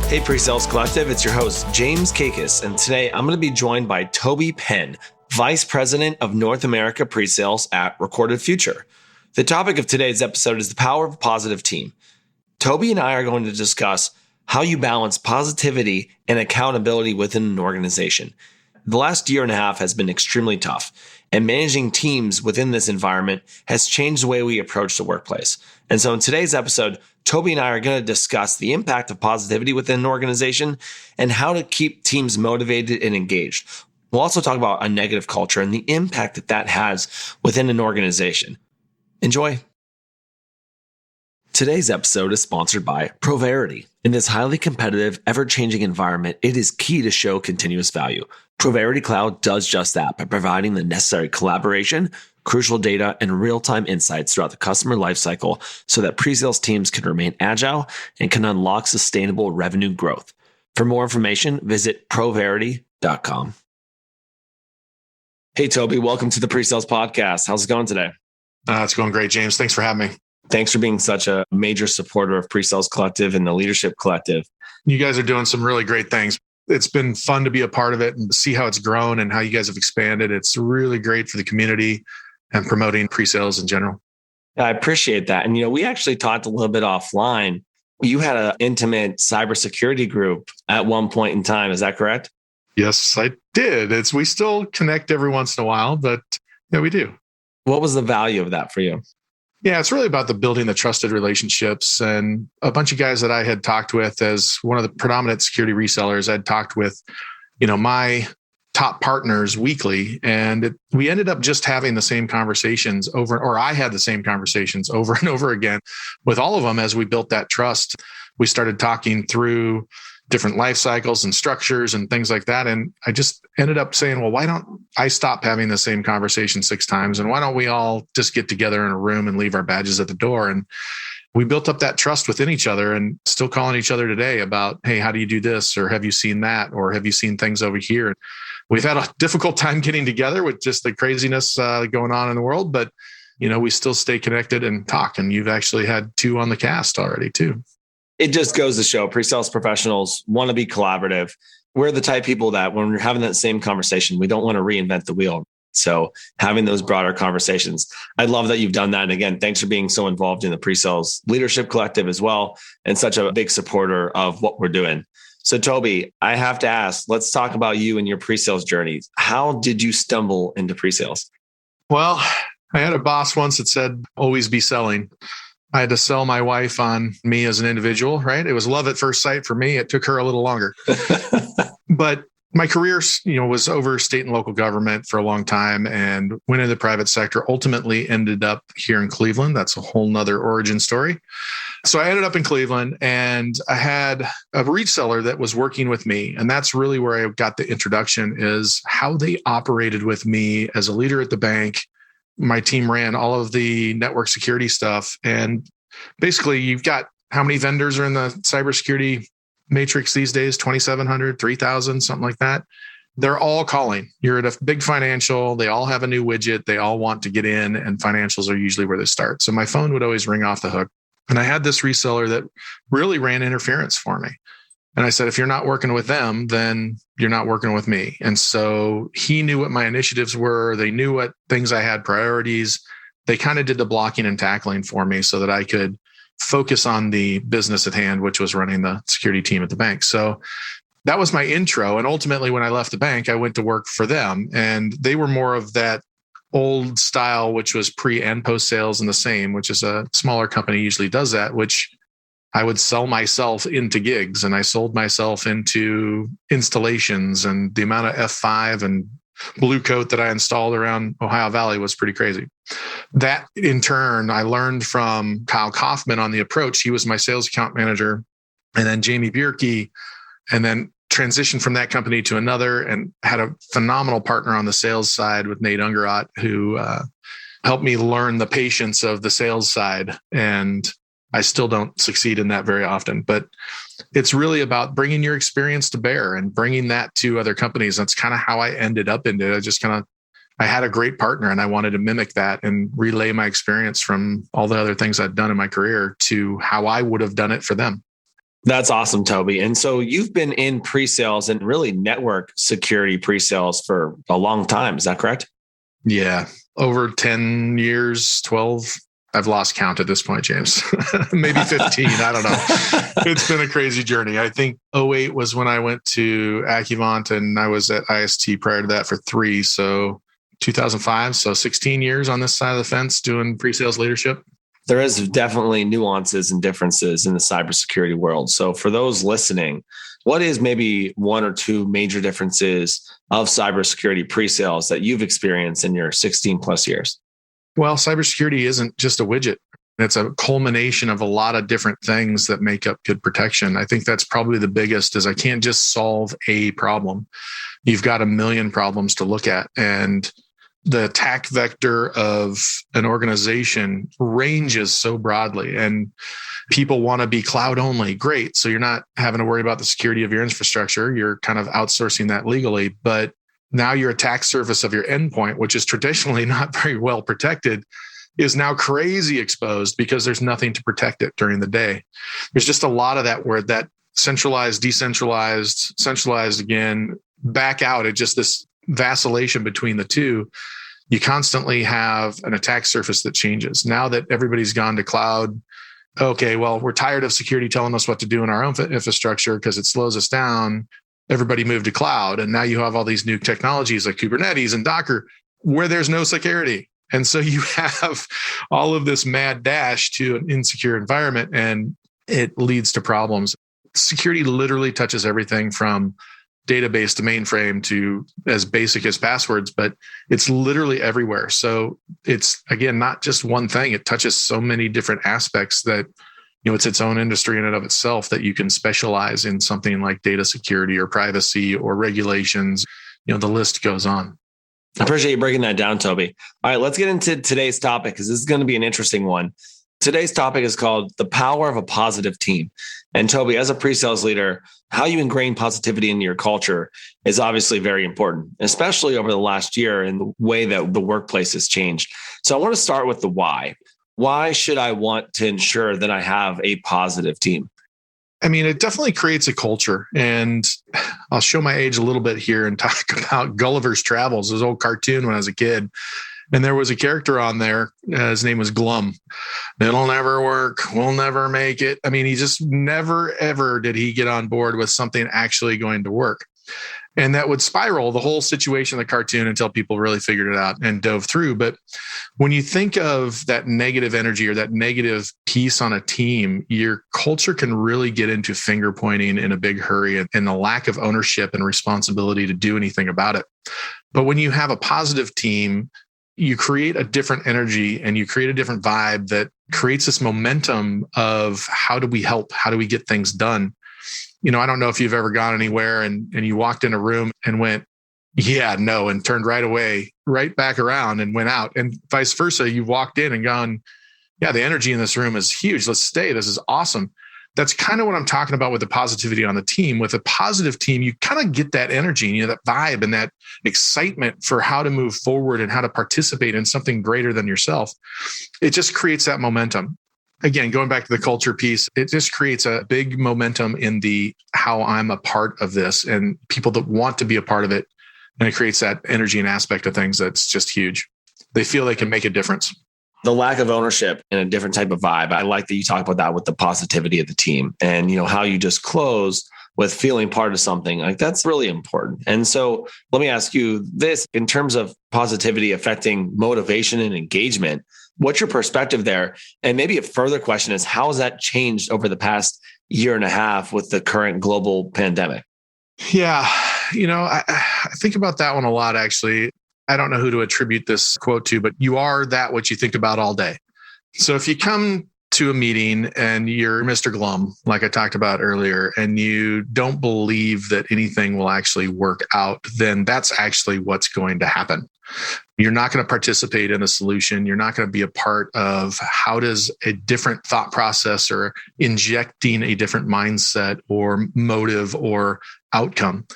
Hey, PreSales Collective, it's your host, James Kaikis, and today I'm going to be joined by Toby Penn, Vice President of North America PreSales at Recorded Future. The topic of today's episode is the power of a positive team. Toby and I are going to discuss how you balance positivity and accountability within an organization. The last year and a half has been extremely tough, and managing teams within this environment has changed the way we approach the workplace. And so in today's episode, Toby and I are going to discuss the impact of positivity within an organization and how to keep teams motivated and engaged. We'll also talk about a negative culture and the impact that that has within an organization. Enjoy. Today's episode is sponsored by Proverity. In this highly competitive, ever-changing environment, it is key to show continuous value. Proverity Cloud does just that by providing the necessary collaboration, crucial data, and real-time insights throughout the customer lifecycle so that pre-sales teams can remain agile and can unlock sustainable revenue growth. For more information, visit proverity.com. Hey, Toby, welcome to the PreSales Podcast. How's it going today? It's going great, James. Thanks for having me. Thanks for being such a major supporter of PreSales Collective and the Leadership Collective. You guys are doing some really great things. It's been fun to be a part of it and see how it's grown and how you guys have expanded. It's really great for the community and promoting pre-sales in general. I appreciate that. And, we actually talked a little bit offline. You had an intimate cybersecurity group at one point in time. Is that correct? Yes, I did. We still connect every once in a while, but yeah, we do. What was the value of that for you? Yeah, it's really about building the trusted relationships. And a bunch of guys that I had talked with as one of the predominant security resellers, I'd talked with, my top partners weekly. And we ended up just having the same conversations I had the same conversations over and over again with all of them. As we built that trust, we started talking through different life cycles and structures and things like that. And I just ended up saying, well, why don't I stop having the same conversation 6 times? And why don't we all just get together in a room and leave our badges at the door? And we built up that trust within each other and still calling each other today about, hey, how do you do this? Or have you seen that? Or have you seen things over here? We've had a difficult time getting together with just the craziness going on in the world, but we still stay connected and talk. And you've actually had 2 on the cast already too. It just goes to show pre-sales professionals want to be collaborative. We're the type of people that when we're having that same conversation, we don't want to reinvent the wheel. So having those broader conversations, I love that you've done that. And again, thanks for being so involved in the PreSales Leadership Collective as well, and such a big supporter of what we're doing. So Toby, I have to ask, let's talk about you and your pre-sales journey. How did you stumble into pre-sales? Well, I had a boss once that said, always be selling. I had to sell my wife on me as an individual, right? It was love at first sight for me. It took her a little longer. But my career, was over state and local government for a long time and went into the private sector, ultimately ended up here in Cleveland. That's a whole nother origin story. So I ended up in Cleveland and I had a reseller that was working with me. And that's really where I got the introduction, is how they operated with me as a leader at the bank. My team ran all of the network security stuff. And basically, you've got how many vendors are in the cybersecurity matrix these days? 2,700, 3,000, something like that. They're all calling. You're at a big financial. They all have a new widget. They all want to get in, and financials are usually where they start. So my phone would always ring off the hook. And I had this reseller that really ran interference for me. And I said, if you're not working with them, then you're not working with me. And so he knew what my initiatives were. They knew what things I had priorities. They kind of did the blocking and tackling for me so that I could focus on the business at hand, which was running the security team at the bank. So that was my intro. And ultimately, when I left the bank, I went to work for them. And they were more of that old style, which was pre and post sales in the same, which is a smaller company usually does that, which I would sell myself into gigs, and I sold myself into installations, and the amount of F5 and Blue Coat that I installed around Ohio Valley was pretty crazy. That in turn, I learned from Kyle Kaufman on the approach. He was my sales account manager, and then Jamie Bierke, and then transitioned from that company to another, and had a phenomenal partner on the sales side with Nate Ungerott, who helped me learn the patience of the sales side. And I still don't succeed in that very often, but it's really about bringing your experience to bear and bringing that to other companies. That's kind of how I ended up into it. I had a great partner and I wanted to mimic that and relay my experience from all the other things I'd done in my career to how I would have done it for them. That's awesome, Toby. And so you've been in pre-sales and really network security pre-sales for a long time. Is that correct? Yeah. Over 10 years, 12. I've lost count at this point, James. Maybe 15. I don't know. It's been a crazy journey. I think '08 was when I went to Accuvant, and I was at IST prior to that for 3. So 2005. So 16 years on this side of the fence doing pre-sales leadership. There is definitely nuances and differences in the cybersecurity world. So for those listening, what is maybe one or two major differences of cybersecurity pre-sales that you've experienced in your 16 plus years? Well, cybersecurity isn't just a widget. It's a culmination of a lot of different things that make up good protection. I think that's probably the biggest is I can't just solve a problem. You've got a million problems to look at. And the attack vector of an organization ranges so broadly, and people want to be cloud only. Great. So you're not having to worry about the security of your infrastructure. You're kind of outsourcing that legally, but now your attack surface of your endpoint, which is traditionally not very well protected, is now crazy exposed because there's nothing to protect it during the day. There's just a lot of that where that centralized, decentralized, centralized again, back out at just this vacillation between the two. You constantly have an attack surface that changes. Now that everybody's gone to cloud, okay, well, we're tired of security telling us what to do in our own infrastructure because it slows us down. Everybody moved to cloud. And now you have all these new technologies like Kubernetes and Docker where there's no security. And so you have all of this mad dash to an insecure environment, and it leads to problems. Security literally touches everything from database to mainframe to as basic as passwords, but it's literally everywhere. So it's, again, not just one thing. It touches so many different aspects that, it's its own industry in and of itself that you can specialize in something like data security or privacy or regulations. The list goes on. I appreciate you breaking that down, Toby. All right, let's get into today's topic because this is going to be an interesting one. Today's topic is called The Power of a Positive Team. And Toby, as a pre-sales leader, how you ingrain positivity into your culture is obviously very important, especially over the last year in the way that the workplace has changed. So I want to start with the why. Why should I want to ensure that I have a positive team? I mean, it definitely creates a culture. And I'll show my age a little bit here and talk about Gulliver's Travels, this old cartoon when I was a kid. And there was a character on there. His name was Glum. It'll never work. We'll never make it. I mean, he just never, ever did he get on board with something actually going to work. And that would spiral the whole situation of the cartoon until people really figured it out and dove through. But when you think of that negative energy or that negative piece on a team, your culture can really get into finger pointing in a big hurry and the lack of ownership and responsibility to do anything about it. But when you have a positive team, you create a different energy and you create a different vibe that creates this momentum of how do we help? How do we get things done? I don't know if you've ever gone anywhere and you walked in a room and went, yeah, no, and turned right away, right back around and went out, and vice versa. You've walked in and gone, yeah, the energy in this room is huge. Let's stay. This is awesome. That's kind of what I'm talking about with the positivity on the team. With a positive team, you kind of get that energy, that vibe and that excitement for how to move forward and how to participate in something greater than yourself. It just creates that momentum. Again, going back to the culture piece, it just creates a big momentum in the how I'm a part of this and people that want to be a part of it. And it creates that energy and aspect of things that's just huge. They feel they can make a difference. The lack of ownership and a different type of vibe. I like that you talk about that with the positivity of the team and, how you just close with feeling part of something. Like that's really important. And so let me ask you this in terms of positivity affecting motivation and engagement. What's your perspective there? And maybe a further question is, how has that changed over the past year and a half with the current global pandemic? Yeah. I think about that one a lot, actually. I don't know who to attribute this quote to, but you are that what you think about all day. So if you come to a meeting and you're Mr. Glum, like I talked about earlier, and you don't believe that anything will actually work out, then that's actually what's going to happen. You're not going to participate in a solution. You're not going to be a part of how does a different thought process or injecting a different mindset or motive or outcome.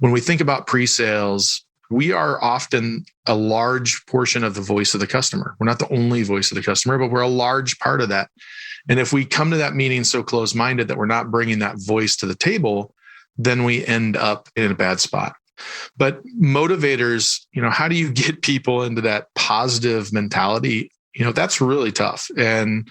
When we think about pre-sales, we are often a large portion of the voice of the customer. We're not the only voice of the customer, but we're a large part of that. And if we come to that meeting so close-minded that we're not bringing that voice to the table, then we end up in a bad spot. But motivators, how do you get people into that positive mentality? That's really tough. And,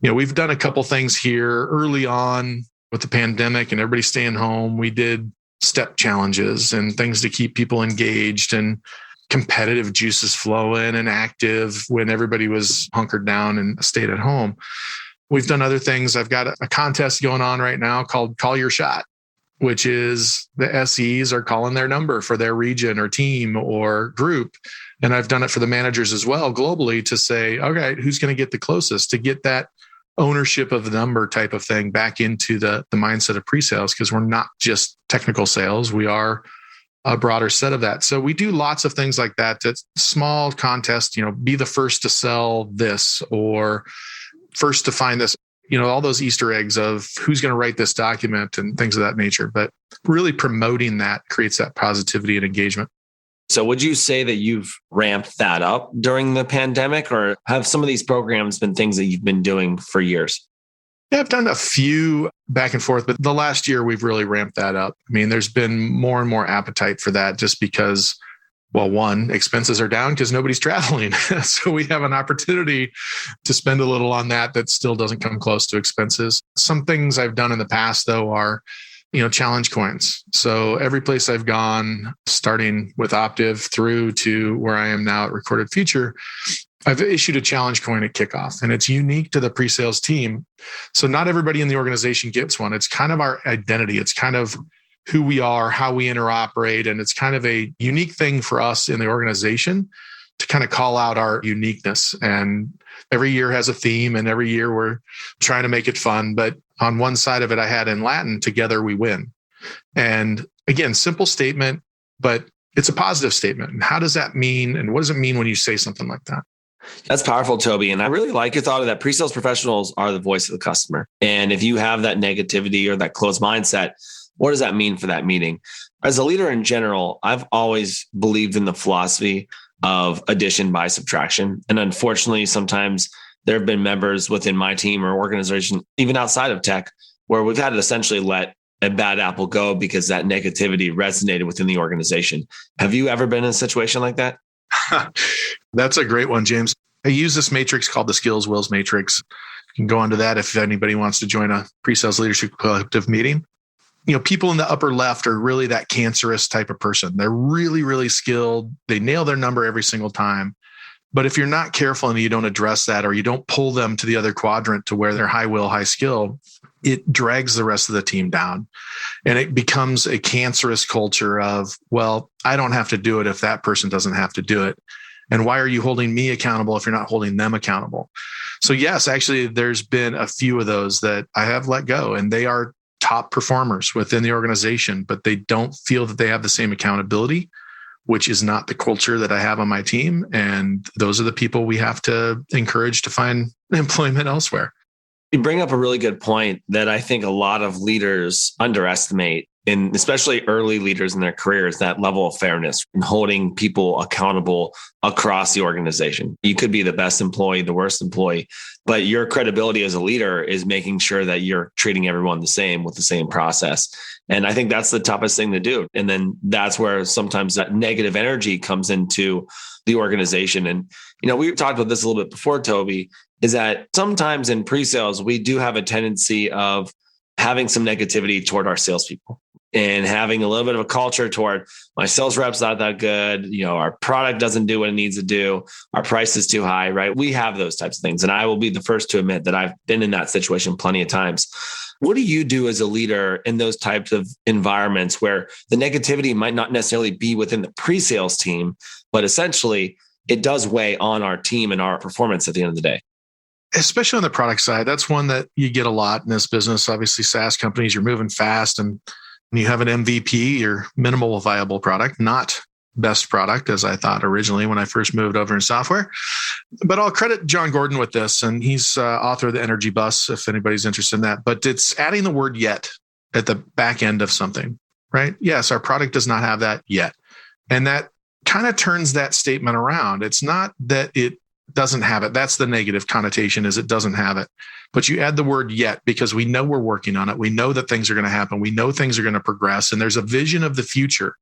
we've done a couple things here early on with the pandemic and everybody staying home. We did step challenges and things to keep people engaged and competitive juices flowing and active when everybody was hunkered down and stayed at home. We've done other things. I've got a contest going on right now called Call Your Shot, which is the SEs are calling their number for their region or team or group. And I've done it for the managers as well globally to say, okay, who's going to get the closest to get that ownership of the number type of thing back into the mindset of pre-sales, because we're not just technical sales. We are a broader set of that. So we do lots of things like that. That's small contests, be the first to sell this or first to find this, all those Easter eggs of who's going to write this document and things of that nature. But really promoting that creates that positivity and engagement. So would you say that you've ramped that up during the pandemic, or have some of these programs been things that you've been doing for years? Yeah, I've done a few back and forth, but the last year we've really ramped that up. I mean, there's been more and more appetite for that just because, well, one, expenses are down because nobody's traveling. So we have an opportunity to spend a little on that still doesn't come close to expenses. Some things I've done in the past, though, are challenge coins. So every place I've gone, starting with Optiv through to where I am now at Recorded Future, I've issued a challenge coin at kickoff, and it's unique to the pre-sales team. So not everybody in the organization gets one. It's kind of our identity. It's kind of who we are, how we interoperate. And it's kind of a unique thing for us in the organization to kind of call out our uniqueness. And every year has a theme, and every year we're trying to make it fun. But on one side of it, I had in Latin, together we win. And again, simple statement, but it's a positive statement. And how does that mean? And what does it mean when you say something like that? That's powerful, Toby. And I really like your thought of that. Pre-sales professionals are the voice of the customer. And if you have that negativity or that closed mindset, what does that mean for that meeting? As a leader in general, I've always believed in the philosophy of addition by subtraction. And unfortunately, sometimes there have been members within my team or organization, even outside of tech, where we've had to essentially let a bad apple go because that negativity resonated within the organization. Have you ever been in a situation like that? That's a great one, James. I use this matrix called the Skills Wills Matrix. You can go onto that if anybody wants to join a pre-sales leadership collective meeting. People in the upper left are really that cancerous type of person. They're really, really skilled. They nail their number every single time. But if you're not careful and you don't address that, or you don't pull them to the other quadrant to where they're high will, high skill, it drags the rest of the team down. And it becomes a cancerous culture of, well, I don't have to do it if that person doesn't have to do it. And why are you holding me accountable if you're not holding them accountable? So yes, actually, there's been a few of those that I have let go, and they are top performers within the organization, but they don't feel that they have the same accountability, which is not the culture that I have on my team. And those are the people we have to encourage to find employment elsewhere. You bring up a really good point that I think a lot of leaders underestimate, and especially early leaders in their careers, that level of fairness and holding people accountable across the organization. You could be the best employee, the worst employee, but your credibility as a leader is making sure that you're treating everyone the same with the same process. And I think that's the toughest thing to do. And then that's where sometimes that negative energy comes into the organization. And, we talked about this a little bit before, Toby, is that sometimes in pre-sales, we do have a tendency of having some negativity toward our salespeople and having a little bit of a culture toward my sales rep's not that good. Our product doesn't do what it needs to do. Our price is too high, right? We have those types of things. And I will be the first to admit that I've been in that situation plenty of times. What do you do as a leader in those types of environments where the negativity might not necessarily be within the pre-sales team, but essentially it does weigh on our team and our performance at the end of the day? Especially on the product side, that's one that you get a lot in this business. Obviously, SaaS companies, you're moving fast, and you have an MVP, your minimal viable product, not best product, as I thought originally when I first moved over in software. But I'll credit John Gordon with this, and he's author of the Energy Bus, if anybody's interested in that. But it's adding the word yet at the back end of something, right? Yes, our product does not have that yet. And that kind of turns that statement around. It's not that it doesn't have it. That's the negative connotation, is it doesn't have it. But you add the word yet, because we know we're working on it. We know that things are going to happen. We know things are going to progress. And there's a vision of the future.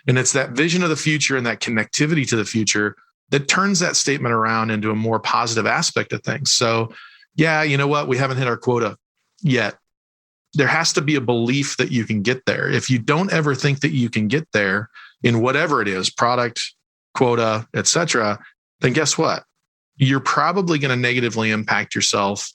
And it's that vision of the future and that connectivity to the future that turns that statement around into a more positive aspect of things. So yeah, you know what? We haven't hit our quota yet. There has to be a belief that you can get there. If you don't ever think that you can get there in whatever it is, product, quota, etc., then guess what? You're probably going to negatively impact yourself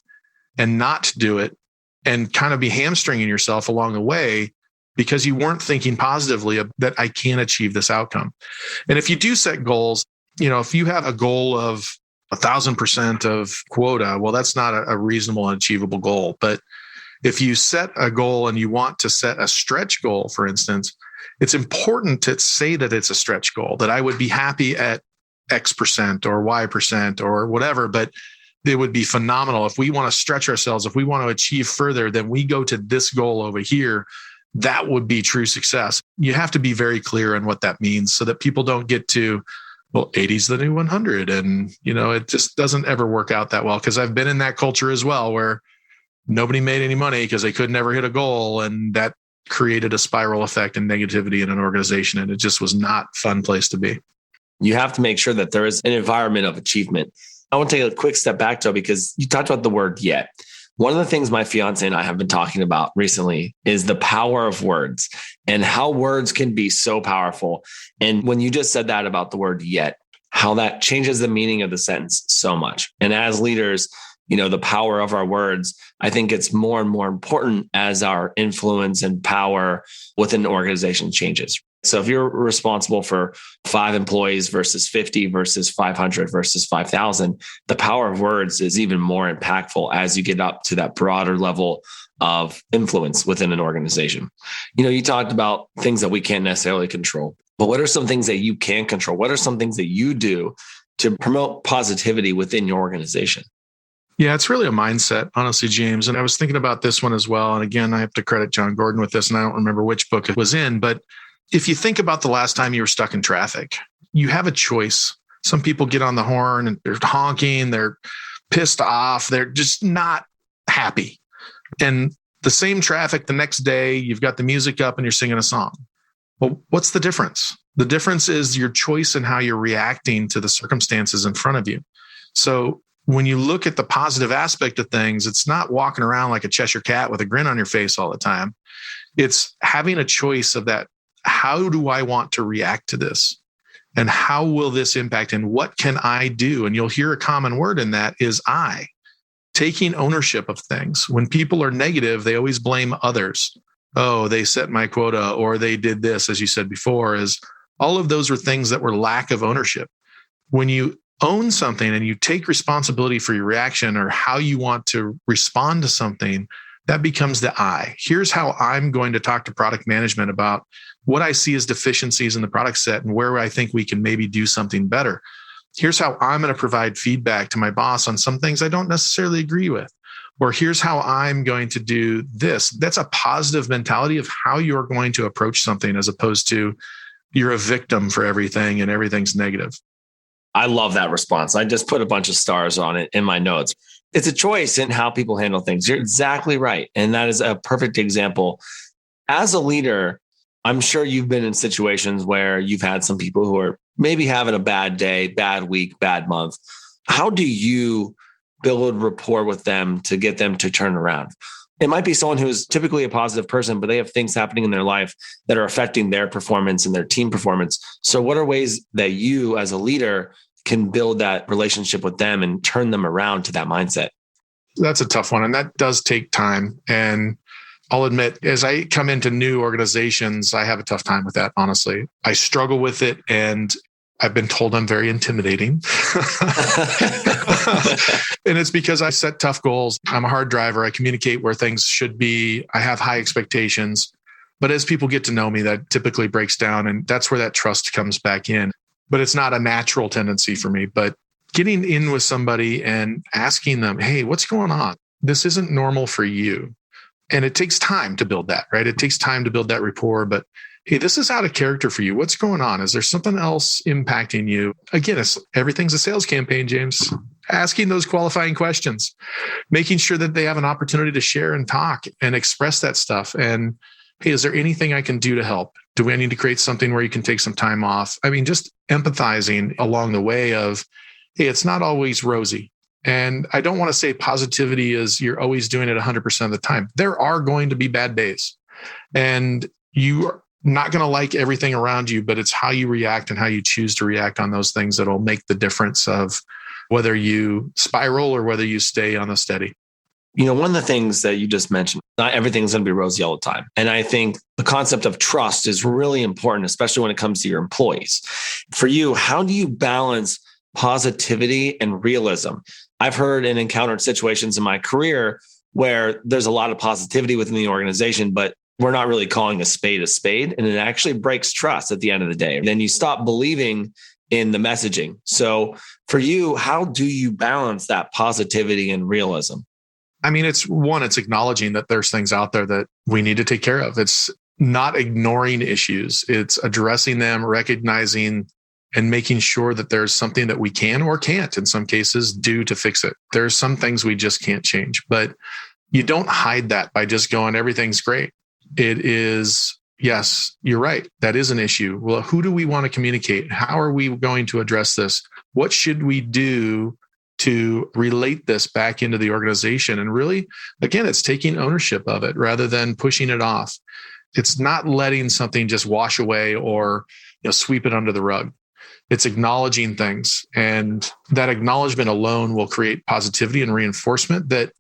and not do it and kind of be hamstringing yourself along the way because you weren't thinking positively that I can achieve this outcome. And if you do set goals, if you have a goal of 1,000% of quota, well, that's not a reasonable and achievable goal. But if you set a goal and you want to set a stretch goal, for instance, it's important to say that it's a stretch goal, that I would be happy at X% or Y% or whatever, but it would be phenomenal. If we want to stretch ourselves, if we want to achieve further, then we go to this goal over here. That would be true success. You have to be very clear on what that means so that people don't get to, well, 80's the new 100. And, it just doesn't ever work out that well, because I've been in that culture as well, where nobody made any money because they could never hit a goal. And that created a spiral effect and negativity in an organization. And it just was not a fun place to be. You have to make sure that there is an environment of achievement. I want to take a quick step back, Joe, because you talked about the word yet. One of the things my fiance and I have been talking about recently is the power of words and how words can be so powerful. And when you just said that about the word yet, how that changes the meaning of the sentence so much. And as leaders, the power of our words, I think it's more and more important as our influence and power within an organization changes. So if you're responsible for 5 employees versus 50 versus 500 versus 5,000, the power of words is even more impactful as you get up to that broader level of influence within an organization. You talked about things that we can't necessarily control, but what are some things that you can control? What are some things that you do to promote positivity within your organization? Yeah, it's really a mindset, honestly, James. And I was thinking about this one as well. And again, I have to credit John Gordon with this, and I don't remember which book it was in, but if you think about the last time you were stuck in traffic, you have a choice. Some people get on the horn and they're honking, they're pissed off, they're just not happy. And the same traffic the next day, you've got the music up and you're singing a song. Well, what's the difference? The difference is your choice and how you're reacting to the circumstances in front of you. So when you look at the positive aspect of things, it's not walking around like a Cheshire cat with a grin on your face all the time. It's having a choice of that. How do I want to react to this? And how will this impact? And what can I do? And you'll hear a common word in that is I. Taking ownership of things. When people are negative, they always blame others. Oh, they set my quota, or they did this, as you said before, is all of those were things that were lack of ownership. When you own something and you take responsibility for your reaction or how you want to respond to something, that becomes the I. Here's how I'm going to talk to product management about what I see as deficiencies in the product set and where I think we can maybe do something better. Here's how I'm going to provide feedback to my boss on some things I don't necessarily agree with. Or here's how I'm going to do this. That's a positive mentality of how you're going to approach something, as opposed to you're a victim for everything and everything's negative. I love that response. I just put a bunch of stars on it in my notes. It's a choice in how people handle things. You're exactly right. And that is a perfect example. As a leader, I'm sure you've been in situations where you've had some people who are maybe having a bad day, bad week, bad month. How do you build rapport with them to get them to turn around? It might be someone who's typically a positive person, but they have things happening in their life that are affecting their performance and their team performance. So what are ways that you as a leader can build that relationship with them and turn them around to that mindset? That's a tough one. And that does take time. And I'll admit, as I come into new organizations, I have a tough time with that, honestly. I struggle with it, and I've been told I'm very intimidating. And it's because I set tough goals. I'm a hard driver. I communicate where things should be. I have high expectations. But as people get to know me, that typically breaks down. And that's where that trust comes back in. But it's not a natural tendency for me. But getting in with somebody and asking them, hey, what's going on? This isn't normal for you. And it takes time to build that, right? It takes time to build that rapport. But hey, this is out of character for you. What's going on? Is there something else impacting you? Again, everything's a sales campaign, James. Asking those qualifying questions, making sure that they have an opportunity to share and talk and express that stuff. And hey, is there anything I can do to help? Do I need to create something where you can take some time off? I mean, just empathizing along the way of, hey, it's not always rosy. And I don't want to say positivity is you're always doing it 100% of the time. There are going to be bad days and you are not going to like everything around you, but it's how you react and how you choose to react on those things that'll make the difference of whether you spiral or whether you stay on the steady. One of the things that you just mentioned, not everything's going to be rosy all the time. And I think the concept of trust is really important, especially when it comes to your employees. For you, how do you balance positivity and realism? I've heard and encountered situations in my career where there's a lot of positivity within the organization, but we're not really calling a spade, and it actually breaks trust at the end of the day. Then you stop believing in the messaging. So for you, how do you balance that positivity and realism? I mean, it's acknowledging that there's things out there that we need to take care of. It's not ignoring issues. It's addressing them, recognizing and making sure that there's something that we can or can't, in some cases, do to fix it. There's some things we just can't change, but you don't hide that by just going, everything's great. It is, yes, you're right. That is an issue. Well, who do we want to communicate? How are we going to address this? What should we do to relate this back into the organization? And really, again, it's taking ownership of it rather than pushing it off. It's not letting something just wash away or sweep it under the rug. It's acknowledging things. And that acknowledgement alone will create positivity and reinforcement that,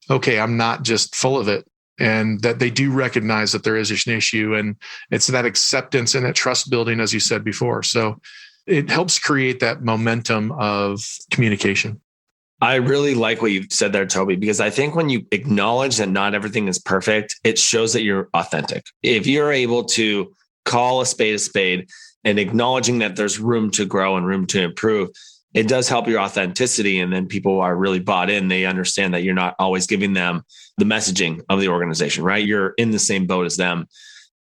okay, I'm not just full of it. And that they do recognize that there is an issue. And it's that acceptance and that trust building, as you said before. So it helps create that momentum of communication. I really like what you've said there, Toby, because I think when you acknowledge that not everything is perfect, it shows that you're authentic. If you're able to call a spade and acknowledging that there's room to grow and room to improve, it does help your authenticity. And then people are really bought in. They understand that you're not always giving them the messaging of the organization, right? You're in the same boat as them.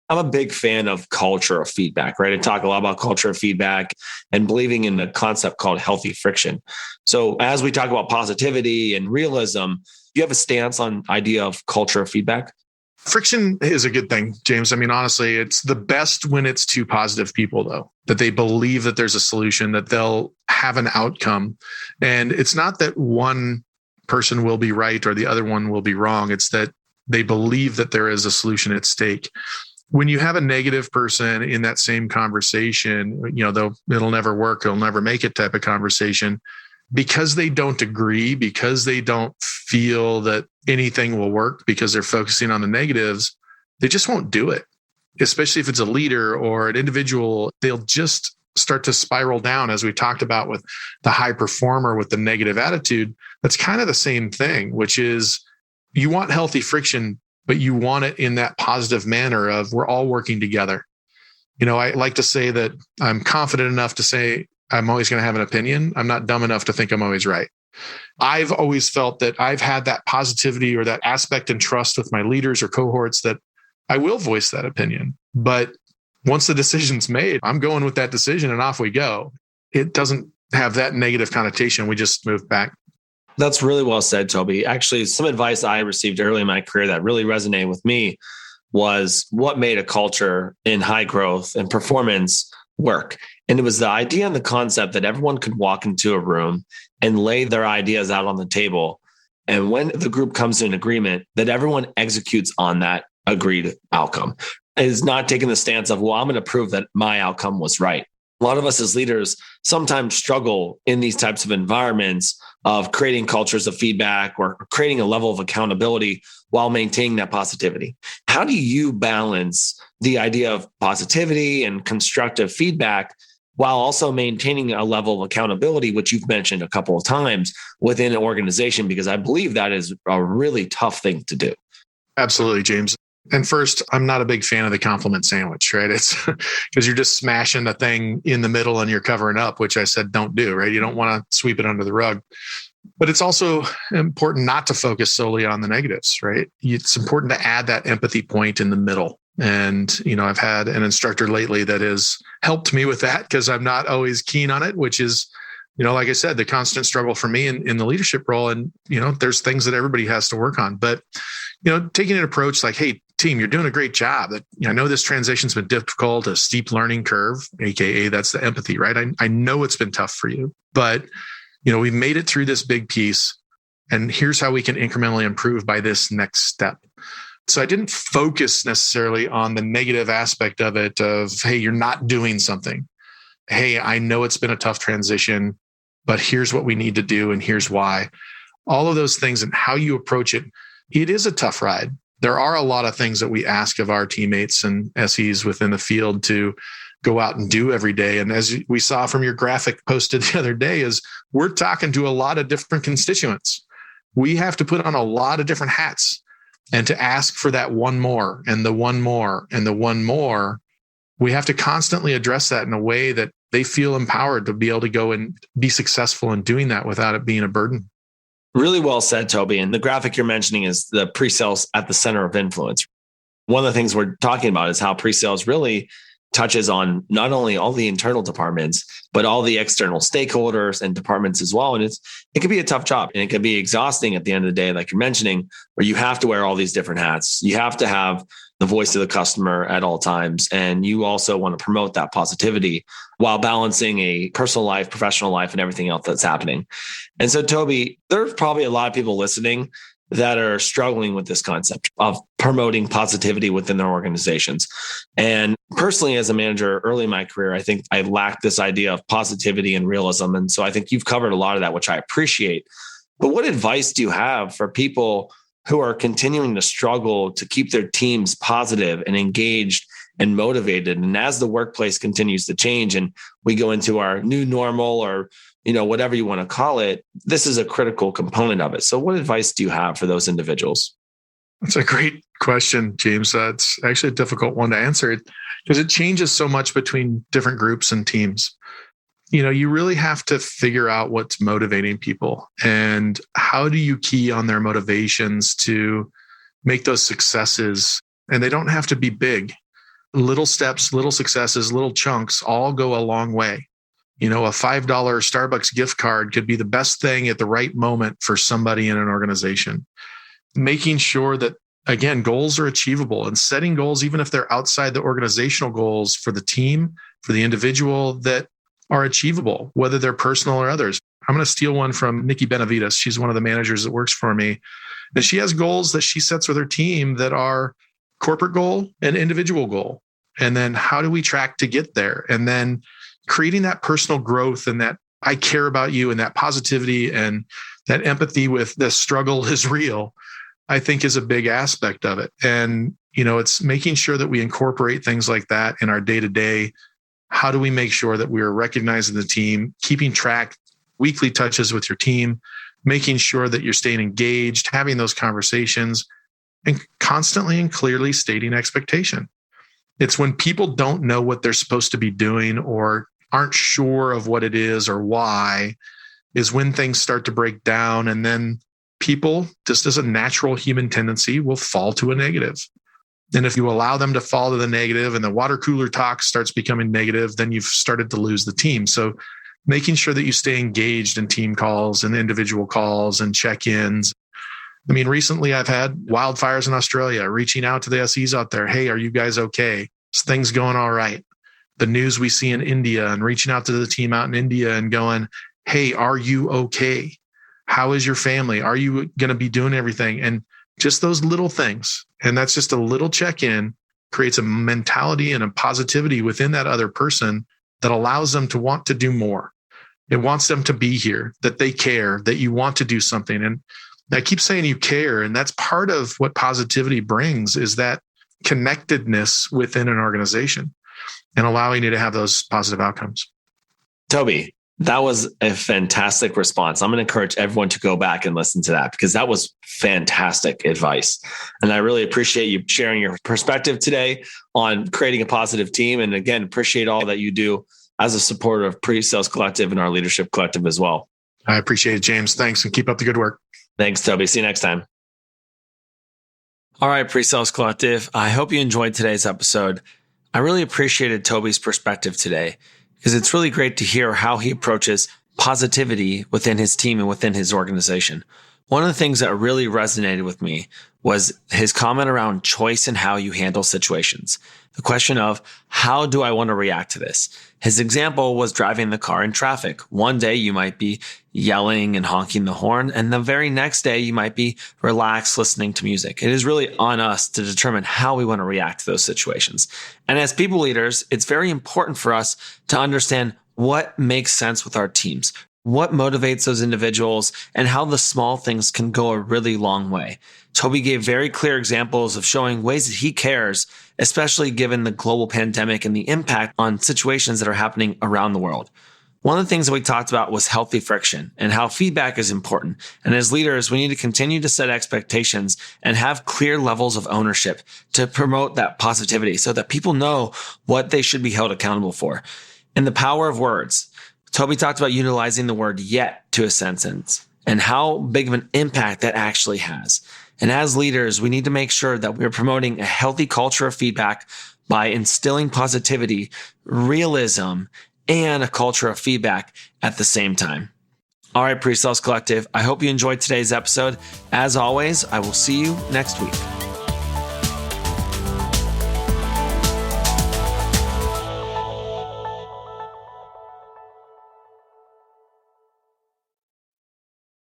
I'm a big fan of culture of feedback, right? I talk a lot about culture of feedback and believing in the concept called healthy friction. So as we talk about positivity and realism, do you have a stance on idea of culture of feedback? Friction is a good thing, James. I mean, honestly, it's the best when it's two positive people, though, that they believe that there's a solution, that they'll have an outcome. And it's not that one person will be right or the other one will be wrong. It's that they believe that there is a solution at stake. When you have a negative person in that same conversation, it'll never work, it'll never make it type of conversation, because they don't agree, because they don't feel that anything will work, because they're focusing on the negatives, they just won't do it. Especially if it's a leader or an individual, they'll just start to spiral down, as we talked about with the high performer with the negative attitude. That's kind of the same thing, which is you want healthy friction, but you want it in that positive manner of we're all working together. I like to say that I'm confident enough to say I'm always going to have an opinion. I'm not dumb enough to think I'm always right. I've always felt that I've had that positivity or that aspect and trust with my leaders or cohorts that I will voice that opinion. But once the decision's made, I'm going with that decision and off we go. It doesn't have that negative connotation. We just move back. That's really well said, Toby. Actually, some advice I received early in my career that really resonated with me was what made a culture in high growth and performance work. And it was the idea and the concept that everyone could walk into a room and lay their ideas out on the table. And when the group comes to an agreement, that everyone executes on that agreed outcome. It is not taking the stance of, well, I'm going to prove that my outcome was right. A lot of us as leaders sometimes struggle in these types of environments of creating cultures of feedback or creating a level of accountability while maintaining that positivity. How do you balance the idea of positivity and constructive feedback while also maintaining a level of accountability, which you've mentioned a couple of times within an organization? Because I believe that is a really tough thing to do. Absolutely, James. And first, I'm not a big fan of the compliment sandwich, right? It's because you're just smashing the thing in the middle and you're covering up, which I said don't do, right? You don't want to sweep it under the rug. But it's also important not to focus solely on the negatives, right? It's important to add that empathy point in the middle And, I've had an instructor lately that has helped me with that because I'm not always keen on it, which is, like I said, the constant struggle for me in the leadership role. And, there's things that everybody has to work on. But, taking an approach like, hey, team, you're doing a great job. I know this transition's been difficult, a steep learning curve, AKA that's the empathy, right? I know it's been tough for you, but, we've made it through this big piece. And here's how we can incrementally improve by this next step. So I didn't focus necessarily on the negative aspect of it of, hey, you're not doing something. Hey, I know it's been a tough transition, but here's what we need to do and here's why. All of those things and how you approach it. It is a tough ride. There are a lot of things that we ask of our teammates and SEs within the field to go out and do every day. And as we saw from your graphic posted the other day, is we're talking to a lot of different constituents. We have to put on a lot of different hats. And to ask for that one more and the one more and the one more, we have to constantly address that in a way that they feel empowered to be able to go and be successful in doing that without it being a burden. Really well said, Toby. And the graphic you're mentioning is the pre-sales at the center of influence. One of the things we're talking about is how pre-sales really touches on not only all the internal departments, but all the external stakeholders and departments as well. And it can be a tough job and it can be exhausting at the end of the day, like you're mentioning, where you have to wear all these different hats. You have to have the voice of the customer at all times. And you also want to promote that positivity while balancing a personal life, professional life, and everything else that's happening. And so, Toby, there's probably a lot of people listening that are struggling with this concept of promoting positivity within their organizations. And personally, as a manager early in my career, I think I lacked this idea of positivity and realism. And so I think you've covered a lot of that, which I appreciate. But what advice do you have for people who are continuing to struggle to keep their teams positive and engaged and motivated? And as the workplace continues to change and we go into our new normal or whatever you want to call it, this is a critical component of it. So what advice do you have for those individuals? That's a great question, James. That's actually a difficult one to answer because it changes so much between different groups and teams. You really have to figure out what's motivating people and how do you key on their motivations to make those successes. And they don't have to be big. Little steps, little successes, little chunks all go a long way. A $5 Starbucks gift card could be the best thing at the right moment for somebody in an organization. Making sure that, again, goals are achievable and setting goals, even if they're outside the organizational goals for the team, for the individual, that are achievable, whether they're personal or others. I'm going to steal one from Nikki Benavides. She's one of the managers that works for me. And she has goals that she sets with her team that are corporate goal and individual goal. And then how do we track to get there? And then creating that personal growth and that I care about you and that positivity and that empathy with the struggle is real, I think is a big aspect of it. And, it's making sure that we incorporate things like that in our day-to-day. How do we make sure that we are recognizing the team, keeping track, weekly touches with your team, making sure that you're staying engaged, having those conversations, and constantly and clearly stating expectation. It's when people don't know what they're supposed to be doing or aren't sure of what it is or why is when things start to break down. And then people, just as a natural human tendency, will fall to a negative. And if you allow them to fall to the negative and the water cooler talk starts becoming negative, then you've started to lose the team. So making sure that you stay engaged in team calls and individual calls and check-ins. I mean, recently I've had wildfires in Australia, reaching out to the SEs out there. Hey, are you guys okay? Is things going all right? The news we see in India and reaching out to the team out in India and going, hey, are you okay? How is your family? Are you going to be doing everything? And just those little things. And that's just a little check-in creates a mentality and a positivity within that other person that allows them to want to do more. It wants them to be here, that they care, that you want to do something. And I keep saying you care. And that's part of what positivity brings is that connectedness within an organization and allowing you to have those positive outcomes. Toby, that was a fantastic response. I'm going to encourage everyone to go back and listen to that because that was fantastic advice. And I really appreciate you sharing your perspective today on creating a positive team. And again, appreciate all that you do as a supporter of PreSales Collective and our leadership collective as well. I appreciate it, James. Thanks, and keep up the good work. Thanks, Toby. See you next time. All right, PreSales Collective, I hope you enjoyed today's episode. I really appreciated Toby's perspective today because it's really great to hear how he approaches positivity within his team and within his organization. One of the things that really resonated with me was his comment around choice and how you handle situations. The question of, how do I want to react to this? His example was driving the car in traffic. One day you might be yelling and honking the horn, and the very next day you might be relaxed listening to music. It is really on us to determine how we want to react to those situations. And as people leaders, it's very important for us to understand what makes sense with our teams, what motivates those individuals, and how the small things can go a really long way. Toby gave very clear examples of showing ways that he cares, especially given the global pandemic and the impact on situations that are happening around the world. One of the things that we talked about was healthy friction and how feedback is important. And as leaders, we need to continue to set expectations and have clear levels of ownership to promote that positivity so that people know what they should be held accountable for. And the power of words. Toby talked about utilizing the word yet to a sentence and how big of an impact that actually has. And as leaders, we need to make sure that we're promoting a healthy culture of feedback by instilling positivity, realism, and a culture of feedback at the same time. All right, PreSales Collective, I hope you enjoyed today's episode. As always, I will see you next week.